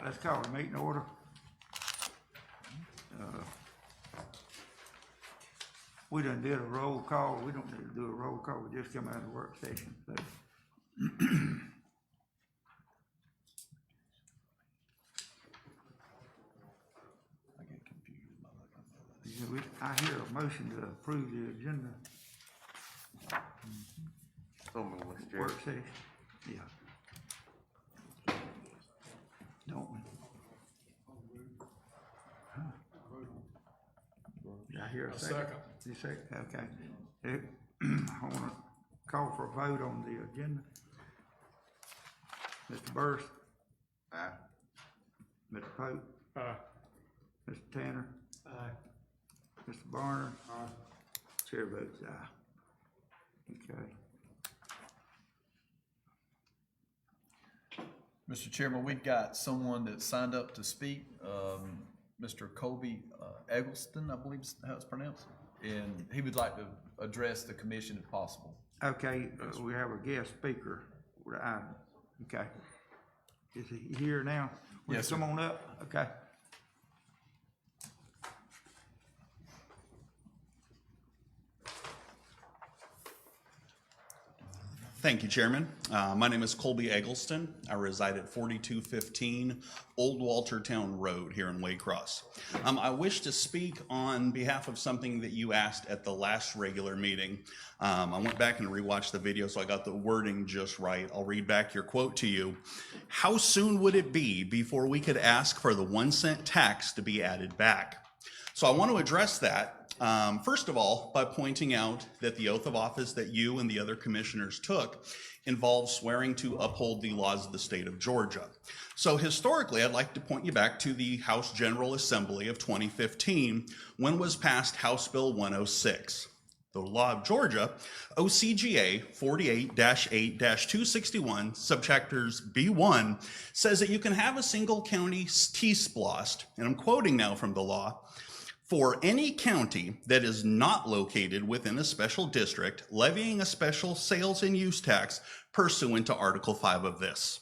let's call the meeting order. We done did a roll call. We don't need to do a roll call. We just come out of the work session. So. I get confused by that. I hear a motion to approve the agenda. So moved, Mr. Chair. Work session. Yeah. Don't we? Huh. Did I hear a second? You second? Okay. I want to call for a vote on the agenda. Mr. Burst? Aye. Mr. Pope? Aye. Mr. Tanner? Aye. Mr. Barner? Aye. Chair votes aye. Okay. Mr. Chairman, we've got someone that signed up to speak, Mr. Colby Eggleston, I believe is how it's pronounced, and he would like to address the commission if possible. Okay, we have a guest speaker. Okay. Is he here now? Will you Yes, sir. come on up? Okay. Thank you, Chairman. My name is Colby Eggleston. I reside at 4215 Old Waltertown Road here in Waycross. I wish to speak on behalf of something that you asked at the last regular meeting. I went back and rewatched the video, so I got the wording just right. I'll read back your quote to you. How soon would it be before we could ask for the 1 cent tax to be added back? So I want to address that, first of all, by pointing out that the oath of office that you and the other commissioners took involves swearing to uphold the laws of the state of Georgia. So historically, I'd like to point you back to the House General Assembly of 2015, when was passed House Bill 106. The law of Georgia, OCGA 48-8-261, subchapters B1, says that you can have a single county T-splost, and I'm quoting now from the law, for any county that is not located within a special district, levying a special sales and use tax pursuant to Article 5 of this.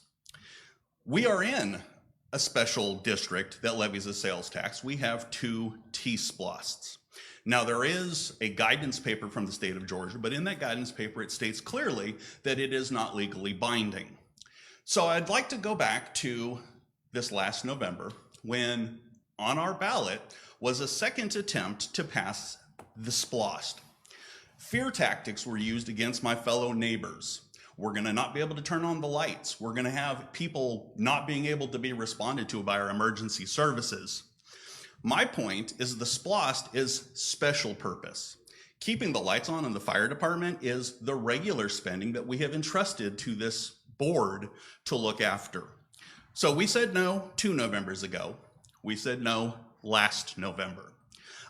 We are in a special district that levies a sales tax. We have 2 T-splosts. Now, there is a guidance paper from the state of Georgia, but in that guidance paper, it states clearly that it is not legally binding. So I'd like to go back to this last November when on our ballot was a second attempt to pass the splost. Fear tactics were used against my fellow neighbors. We're going to not be able to turn on the lights. We're going to have people not being able to be responded to by our emergency services. My point is the splost is special purpose. Keeping the lights on in the fire department is the regular spending that we have entrusted to this board to look after. So we said no 2 Novembers ago. We said no last November.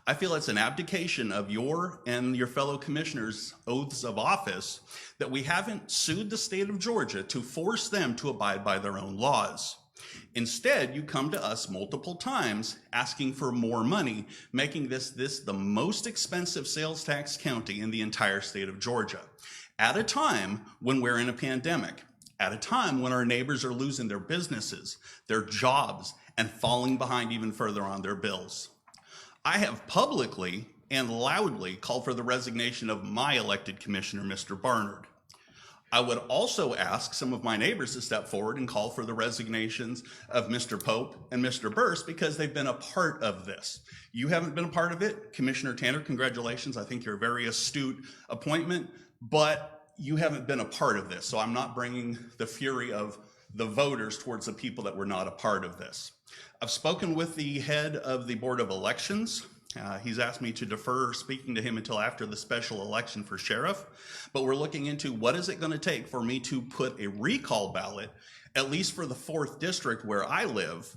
I feel it's an abdication of your and your fellow commissioners' oaths of office that we haven't sued the state of Georgia to force them to abide by their own laws. Instead, you come to us multiple times asking for more money, making this the most expensive sales tax county in the entire state of Georgia, at a time when we're in a pandemic, at a time when our neighbors are losing their businesses, their jobs, and falling behind even further on their bills. I have publicly and loudly called for the resignation of my elected commissioner, Mr. Barnard. I would also ask some of my neighbors to step forward and call for the resignations of Mr. Pope and Mr. Burst because they've been a part of this. You haven't been a part of it. Commissioner Tanner, congratulations. I think you're a very astute appointment, but you haven't been a part of this. So I'm not bringing the fury of the voters towards the people that were not a part of this. I've spoken with the head of the Board of Elections. He's asked me to defer speaking to him until after the special election for sheriff, but we're looking into what is it going to take for me to put a recall ballot, at least for the 4th district where I live,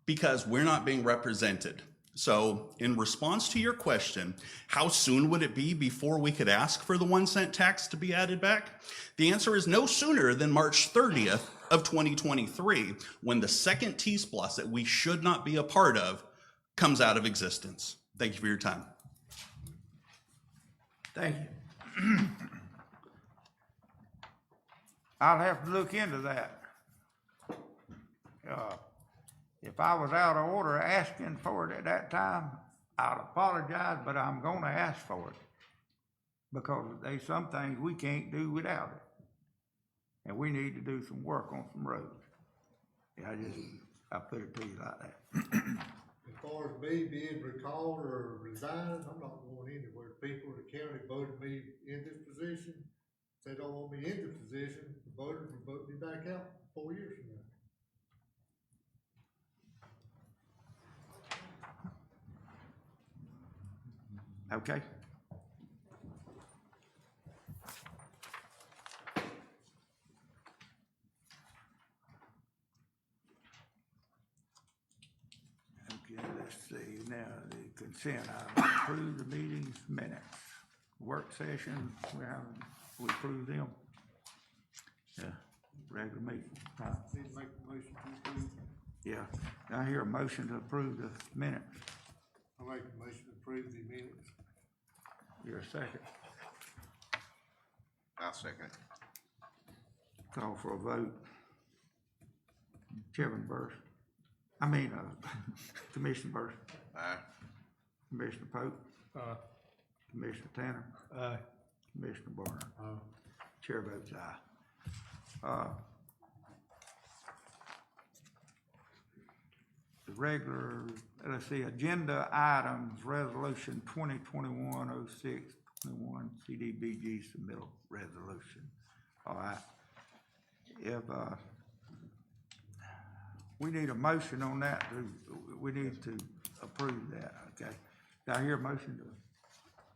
because we're not being represented. So in response to your question, how soon would it be before we could ask for the 1 cent tax to be added back? The answer is no sooner than March 30th of 2023, when the second T-splost that we should not be a part of comes out of existence. Thank you for your time. Thank you. I'll have to look into that. If I was out of order asking for it at that time, I'd apologize, but I'm gonna ask for it. Because there's some things we can't do without it. And we need to do some work on some roads. Yeah, I put it to you like that. As far as me being recalled or resigned, I'm not going anywhere. People in the county voted me in this position. If they don't want me in this position, the voters will vote me back out 4 years from now. Okay? Okay, let's see, now, the consent, I approve the meeting's minutes. Work session, we approve them. Yeah, regular meeting, Need to make a motion to approve. yeah. I hear a motion to approve the minutes. I make a motion to approve the minutes. You're a second. I'll second. Call for a vote. Chairman Burris. Commissioner Burris. Aye. Commissioner Pope. Commissioner Tanner. Aye. Commissioner Barner. Chair votes aye. The regular, let's see, agenda items, resolution 2021-06-21 CDBG submittal resolution. All right. If, we need a motion on that, we need to approve that, okay? Do I hear a motion to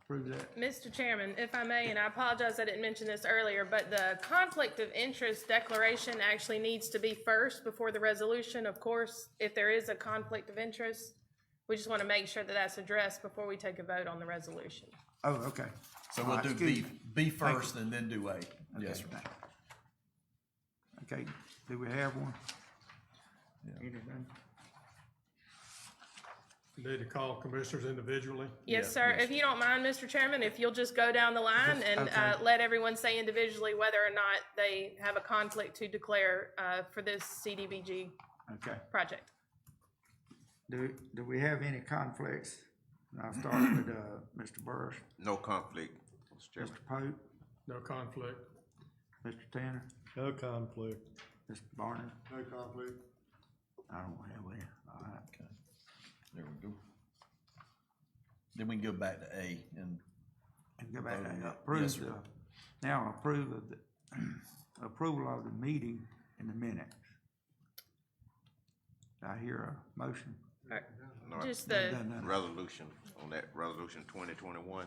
approve that? Mr. Chairman, if I may, and I apologize I didn't mention this earlier, but the conflict of interest declaration actually needs to be first before the resolution. Of course, if there is a conflict of interest, we just want to make sure that that's addressed before we take a vote on the resolution. Oh, okay. So All we'll right, do excuse B me. first and then do A. Yes, sir. Okay, do we have one? Yeah. Anything? Need to call commissioners individually? Yes, Yeah, sir. yes. If you don't mind, Mr. Chairman, if you'll just go down the line and Okay. let everyone say individually whether or not they have a conflict to declare for this CDBG Okay. project. Do we have any conflicts? And I'll start with, Mr. Burris, No conflict, Mr. Chairman. Mr. Pope, No conflict. Mr. Tanner, No conflict. Mr. Barner. No conflict. I don't have any. All right. Okay. There we go. Then we can go back to A and And go back Oh, and yeah. approve Yes, sir. now approve of the, approval of the meeting in the minutes. Do I hear a motion? No, Just No, the, no, no. resolution, on that resolution 2021.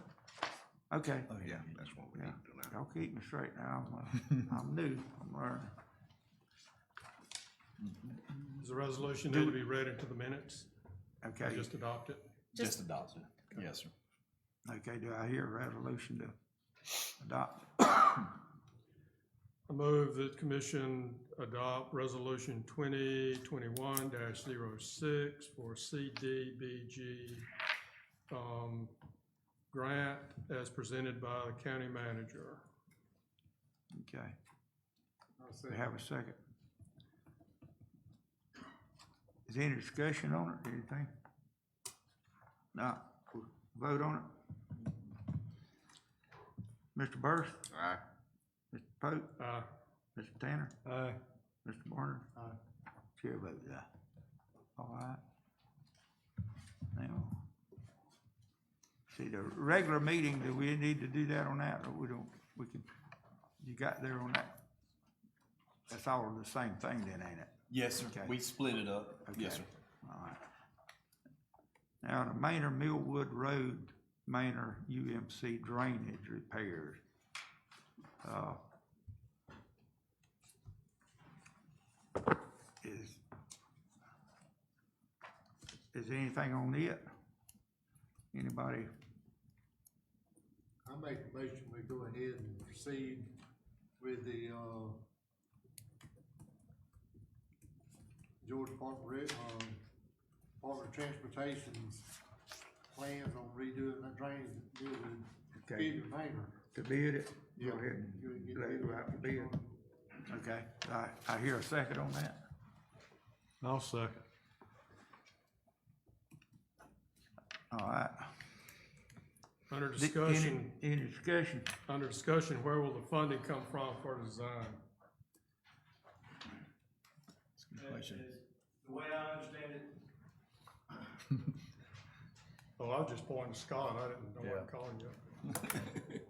Okay, oh, Yeah, that's what we yeah, need to do now. y'all keep me straight now, I'm new, I'm learning. Does the resolution need to be read into the minutes? Or Okay, just adopt it? just adopt it. Yes, sir. okay, do I hear a resolution to adopt? I move that commission adopt resolution 2021-06 for CDBG grant as presented by the county manager. Okay, I'll say. we have a second. Is there any discussion on it, anything? No, we'll vote on it. Mr. Burris, Aye. Mr. Pope, Aye. Mr. Tanner, Aye. Mr. Barner. Aye. Chair votes aye. All right. Now, see, the regular meeting, do we need to do that on that, or we don't, we can, you got there on that? That's all the same thing then, ain't it? Yes, sir. Okay. We split it up. Yes, sir. Okay. All right. Now, the Manor Millwood Road, Manor UMC drainage repairs. Is there anything on it? Anybody? I make a motion, we go ahead and proceed with the, Georgia Department of Transportation's plans on redoing that drainage that deal with Okay. Peter Manor. To bid it? Go Yeah. ahead Go and ahead and let it go out to bid. Okay, I hear a second on that. I'll second. All right. Under Any discussion, discussion? where will the funding come from for the design? The way I understand it, Well, I was just pointing to Scott, I didn't know what I'm calling you.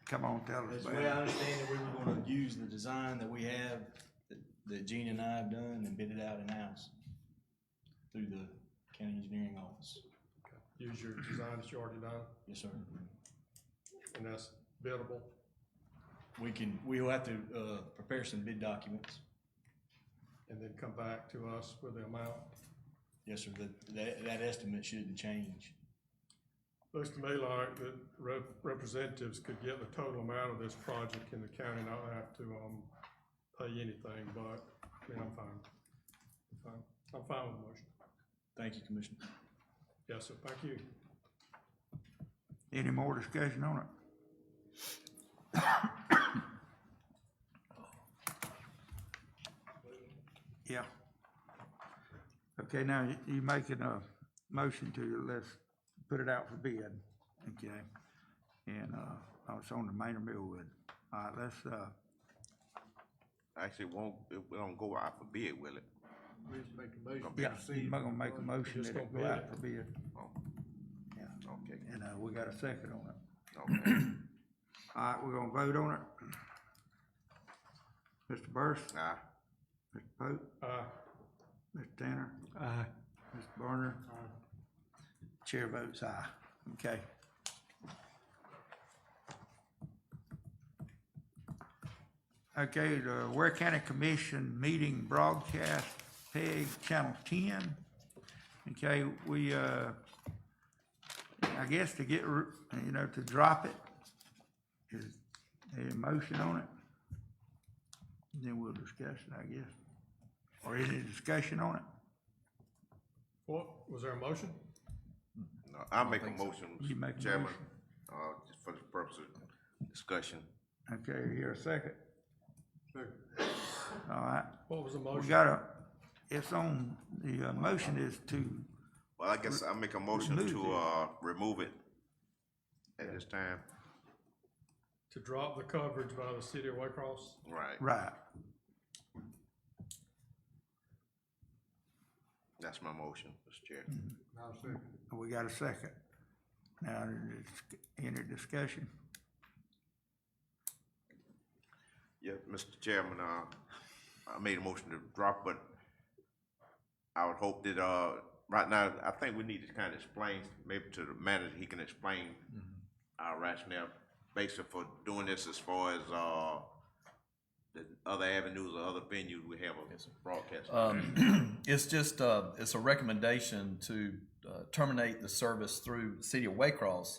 Come on, tell us that's the about way I it. understand it, we were gonna use the design that we have, that Gene and I have done and bid it out in-house through the county engineering office. Use your design that you already done, Yes, sir. and that's biddable. We'll have to, prepare some bid documents. And then come back to us with the amount. Yes, sir, that estimate shouldn't change. Looks to me like that representatives could get the total amount of this project in the county, not have to, pay anything, but, I mean, I'm fine. I'm fine with the motion. Thank you, Commissioner. Yes, sir, thank you. Any more discussion on it? Yeah. Okay, now you making a motion to, let's put it out for bid, okay? And, it's on the Manor Millwood. All right, let's, Actually, it don't go out for bid, will it? We just make a motion. yeah, to proceed. you're gonna make a motion Just that it gonna go bid out it. for bid. Oh, Yeah, okay, and, we got a second on it. okay. All right, we're gonna vote on it. Mr. Burris, Aye. Mr. Pope, Mr. Tanner, Aye. Mr. Barner. Chair votes aye. Okay. Okay, the Ware County Commission meeting broadcast, PEG Channel 10. Okay, we, I guess to get, to drop it, is a motion on it? Then we'll discuss it, I guess. Or any discussion on it? What, was there a motion? No, I make a motion, You make a Mr. Chairman, motion. just for the purpose of discussion. Okay, here a second. Second. All right. What was the We motion? got a, it's on, the motion is to, Well, I guess I make a motion Remove to, remove it at this time. To drop the coverage by the city of Waycross? Right, right. that's my motion, Mr. Chair. I'll second. We got a second. Now, any discussion? Yeah, Mr. Chairman, I made a motion to drop, but I would hope that, right now, I think we need to kind of explain, maybe to the manager, he can explain our rationale, basically for doing this as far as, the other avenues or other venues we have a broadcast. It's just, it's a recommendation to terminate the service through the city of Waycross,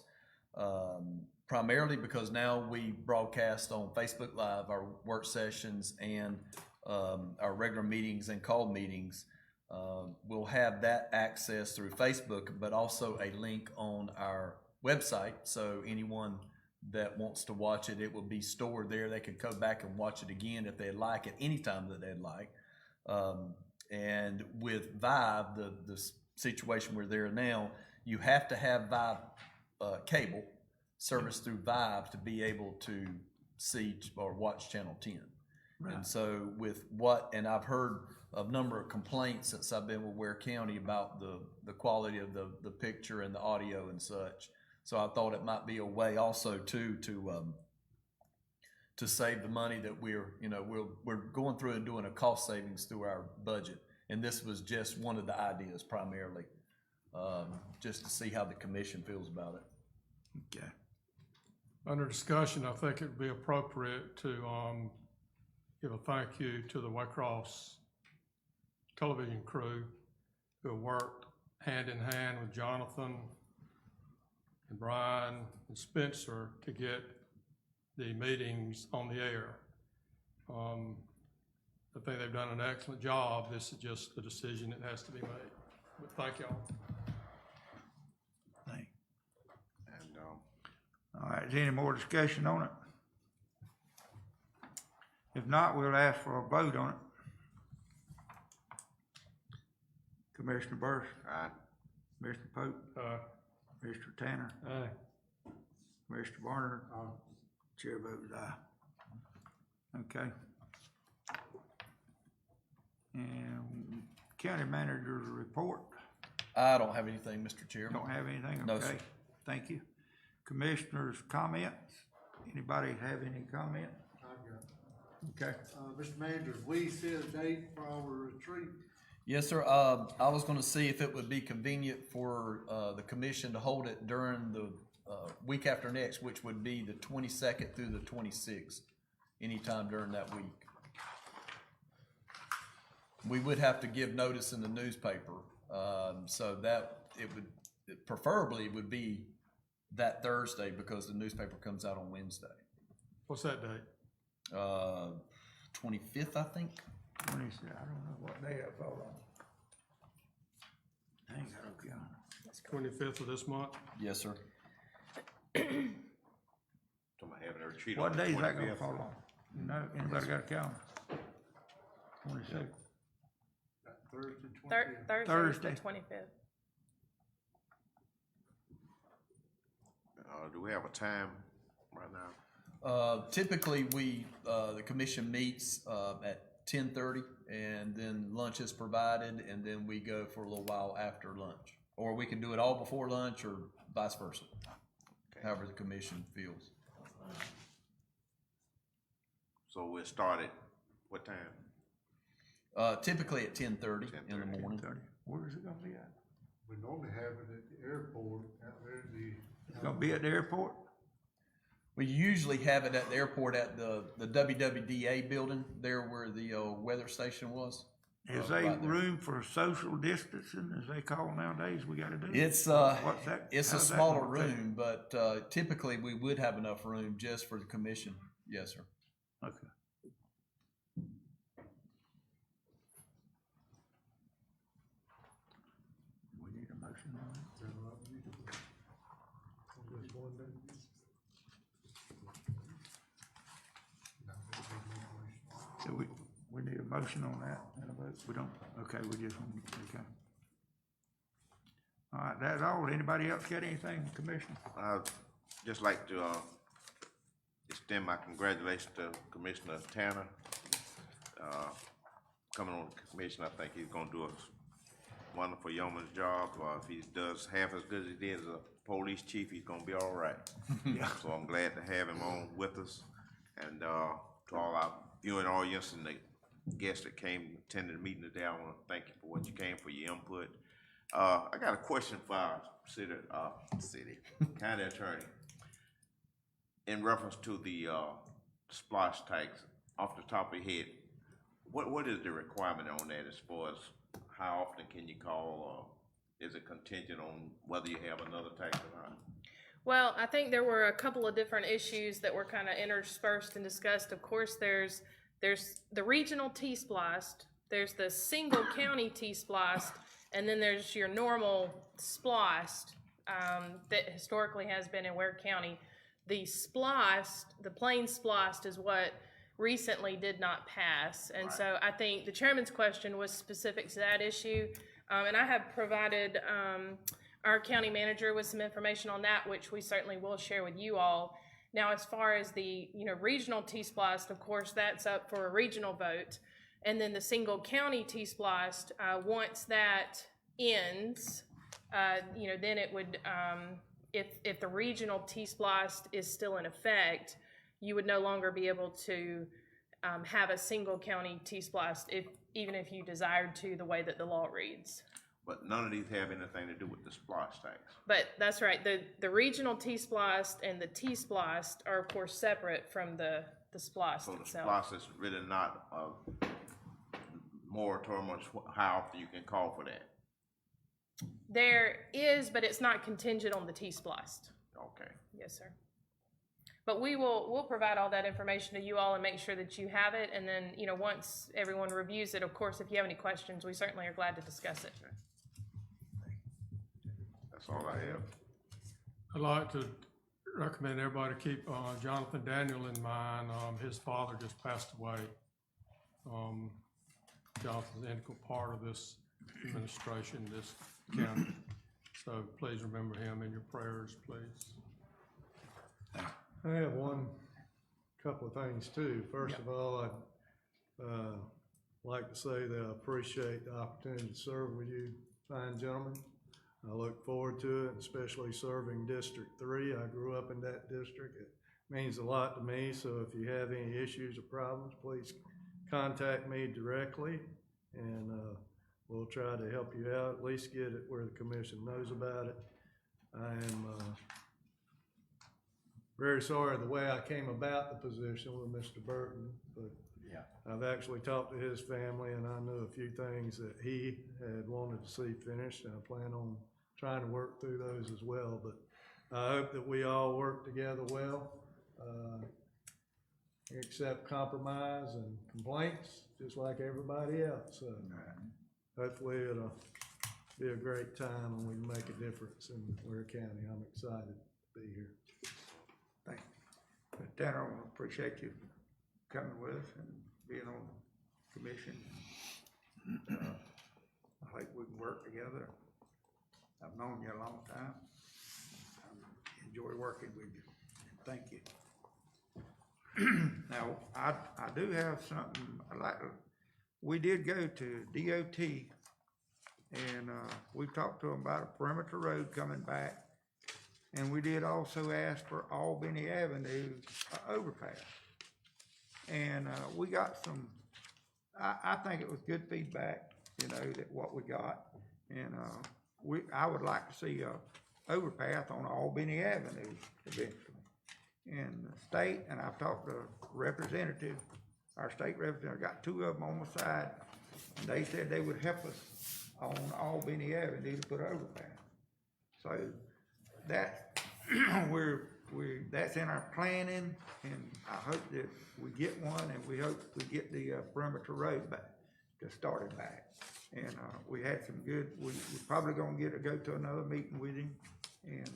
primarily because now we broadcast on Facebook Live, our work sessions and our regular meetings and call meetings. We'll have that access through Facebook, but also a link on our website, so anyone that wants to watch it, it will be stored there. They can go back and watch it again if they'd like at any time that they'd like. And with Vive, the situation we're there now, you have to have Vive cable service through Vive to be able to see or watch Channel 10. Right. And so and I've heard a number of complaints since I've been with Ware County about the quality of the picture and the audio and such. So I thought it might be a way also to save the money that we're going through and doing a cost savings through our budget. And this was just one of the ideas primarily, just to see how the commission feels about it. Okay. Under discussion, I think it'd be appropriate to, give a thank you to the Waycross television crew who worked hand in hand with Jonathan and Brian and Spencer to get the meetings on the air. I think they've done an excellent job. This is just a decision that has to be made. But thank y'all. Thank you. And, All right, is there any more discussion on it? If not, we'll ask for a vote on it. Commissioner Burris, Aye. Mr. Pope, Mr. Tanner, Aye. Mr. Barnard. Chair votes aye. Okay. And county manager's report, I don't have anything, Mr. Chair. don't have anything? No, Okay. sir. Thank you. Commissioners' comments, anybody have any comment? I've got, Okay. Mr. Manager, we set a date for our retreat. Yes, sir. I was gonna see if it would be convenient for, the commission to hold it during the, week after next, which would be the 22nd through the 26th, anytime during that week. We would have to give notice in the newspaper, so that preferably it would be that Thursday because the newspaper comes out on Wednesday. What's that date? 25th, I think. 26, I don't know what day that fall on. Hang on, okay. 25th of this month? Yes, sir. Talking about having a retreat on What the day is that gonna 25th. fall on? You know, anybody got a calendar? 26. Thursday, Thursday, Thursday. the 25th. Do we have a time right now? Typically, the commission meets, at 10:30 and then lunch is provided and then we go for a little while after lunch. Or we can do it all before lunch or vice versa, however the commission feels. So we'll start at what time? Typically at 10:30 in the 10:30. morning. 30. Where is it gonna be at? We normally have it at the airport out there at the. It's gonna be at the airport? We usually have it at the airport at the WWDA building, there where the weather station was. Is Right there there. room for social distancing, as they call nowadays, we gotta do? It's What's that? it's a how's that smaller gonna take? room, but typically we would have enough room just for the commission. Yes, sir. Okay. We need a motion on it. Is that right with you? On this one day? No, there's no motion. So we need a motion on that, and a vote, we don't, okay, we just, okay. All right, that's all, anybody else got anything, Commissioner? I'd just like to, extend my congratulations to Commissioner Tanner. Coming on the commission, I think he's gonna do a wonderful yeoman's job. If he does half as good as he did as a police chief, he's gonna be all right. Yeah. So I'm glad to have him on with us. And, to all our viewing audience and the guests that came, attended the meeting today, I wanna thank you for what you came, for your input. I got a question for our county attorney. In reference to the, splash tax, off the top of your head, what is the requirement on that as far as how often can you call, or is it contingent on whether you have another tax or not? Well, I think there were a couple of different issues that were kind of interspersed and discussed. Of course, there's the regional T-Spliced, there's the single county T-Spliced, and then there's your normal spliced that historically has been in Ware County. The spliced, the plain spliced is what recently did not pass. And so I think the chairman's question was specific to that issue. And I have provided our county manager with some information on that, which we certainly will share with you all. Now, as far as the regional T-spliced, of course, that's up for a regional vote. And then the single county T-spliced, once that ends, then it would, if the regional T-spliced is still in effect, you would no longer be able to have a single county T-spliced, even if you desired to, the way that the law reads. But none of these have anything to do with the splash tax. But that's right, the regional T-spliced and the T-spliced are of course separate from the spliced So the itself. splash is really not a moratorium on how often you can call for that. There is, but it's not contingent on the T-spliced. Okay. Yes, sir. But we'll provide all that information to you all and make sure that you have it. And then, once everyone reviews it, of course, if you have any questions, we certainly are glad to discuss it. That's all I have. I'd like to recommend everybody keep Jonathan Daniel in mind. His father just passed away. Jonathan's an integral part of this administration in this county. So please remember him in your prayers, please. I have couple of things too. First of all, I'd, like to say that I appreciate the opportunity to serve with you fine gentlemen. I look forward to it, especially serving District 3. I grew up in that district. It means a lot to me, so if you have any issues or problems, please contact me directly, and we'll try to help you out, at least get it where the commission knows about it. I am very sorry the way I came about the position with Mr. Burton, but Yeah. I've actually talked to his family, and I knew a few things that he had wanted to see finished, and I plan on trying to work through those as well. But I hope that we all work together well, accept compromise and complaints, just like everybody else. So hopefully it'll be a great time, and we can make a difference in Ware County. I'm excited to be here. Thank you. Mr. Tanner, I appreciate you coming with us and being on the commission. I think we can work together. I've known you a long time. I enjoy working with you. Thank you. Now, I do have something I'd like to, we did go to DOT, and we talked to them about a perimeter road coming back. And we did also ask for Albany Avenue overpass. And we got some, I think it was good feedback, you know, that what we got. And I would like to see a overpass on Albany Avenue eventually. And the state, and I've talked to representative, our state representative, got two of them on the side, and they said they would help us on Albany Avenue to put an overpass. So that that's in our planning, and I hope that we get one, and we hope we get the perimeter road back, to start it back. And we had some good, we're probably gonna go to another meeting with him, and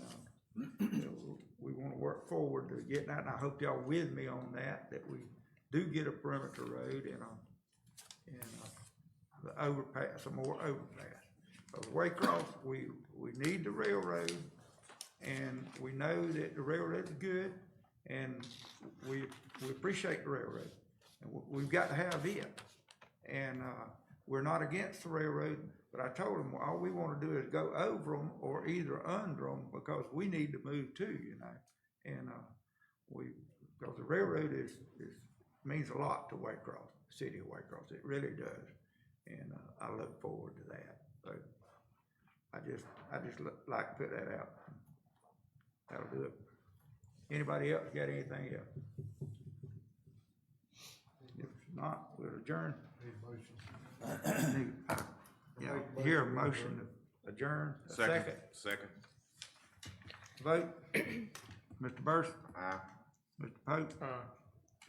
we wanna work forward to getting that, and I hope y'all with me on that we do get a perimeter road and the overpass, some more overpass. Waycross, we need the railroad, and we know that the railroad's good, and we appreciate the railroad, and we've got to have it. And we're not against the railroad, but I told them all we want to do is go over them or either under them, because we need to move too, you know. And because the railroad means a lot to Waycross, the city of Waycross. It really does, and I look forward to that. So I just like to put that out. That'll do it. Anybody else got anything else? If not, we'll adjourn. Need a motion. Yeah, hear a motion to adjourn. A second. Second. Vote. Mr. Burst, Aye. Mr. Pope,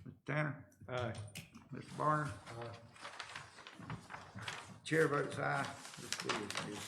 Mr. Tanner, Aye. Mr. Barner. Chair votes aye. This bill is